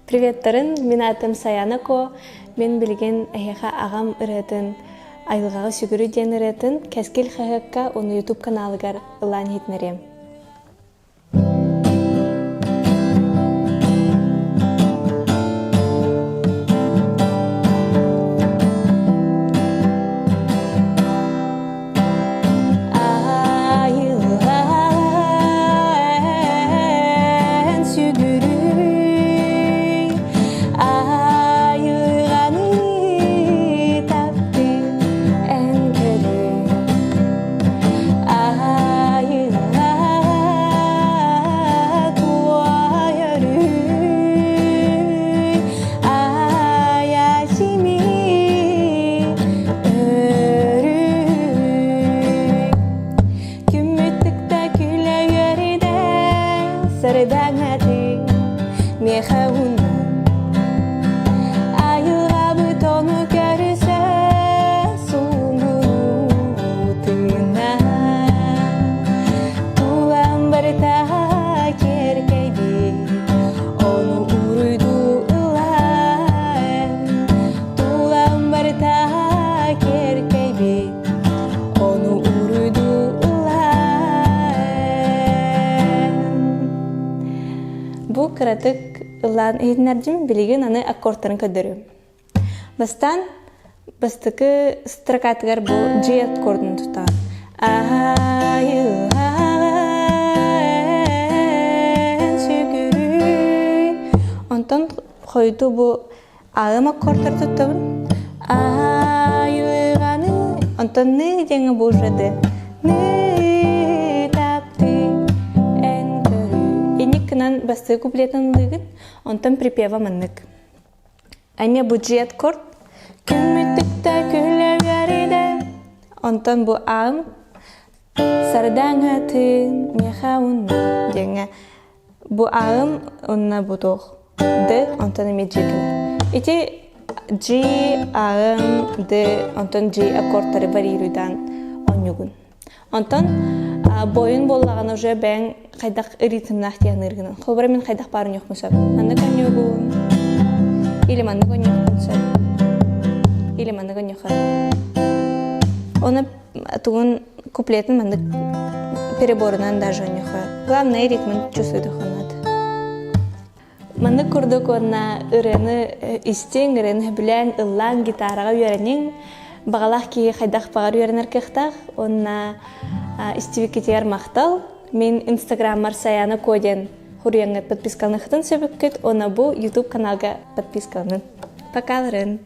Приветтарын, мен атым Саянако. Мен білген әйеға ағам үретін, айлығағы сүгірі ден үретін, кәскел қағыққа оны YouTube каналығар ұлан етнерем. Sarıdan hati miyahuna ayığa butonu görürse sumutuna tuan berita kerkeydi onu uruydu ulan tuan berita kerkeydi onu uruydu Bu kıratık ılan eğitimlercim bilgin anı akkortlarını ködürüyorum. Bastan bastıkı strakatıgar bu G akkordunu tutan. Ayılan şükürü. Ondan koydu bu ağım akkortları tutan. Ayılanı. Ondan ne diyene boşadı. Кынан басты куплетын лыгын, онтан припева маннык. Аме бу G аккорд, күммүттікті күлі вериде. Онтан бу ам, сардан хатын, меха унна. Денге, бу ам, унна бу тоқ. Д, онтан аме G кіні. Ити G, ам, Д, онтан G аккордтары варьируйдан онюгун. Онтан бойын боллаған уже бәң қайдақ ритмнақ тиян ыргынан. Қолбара мен қайдақ барын жоқ мұсап. Манны конюгун. Или манны конюгун мұсап. Или манны конюгун. Оны туғын куплетін манны переборынан даже онюгун. Главное ритмін чувствуйды қонады. Манны күрдік онна ырыны истен, ырыны білән, ыллан, гитараға үйерінен бағалақ кейі қайдақ бағар үйерінер кіқтақ. Онна истивикетер мақтал. Мен Instagram Саянако ден хурияңа подпискалнықтың сөбіккет, оны бұл YouTube каналға подпискалның. Пока, Лорен!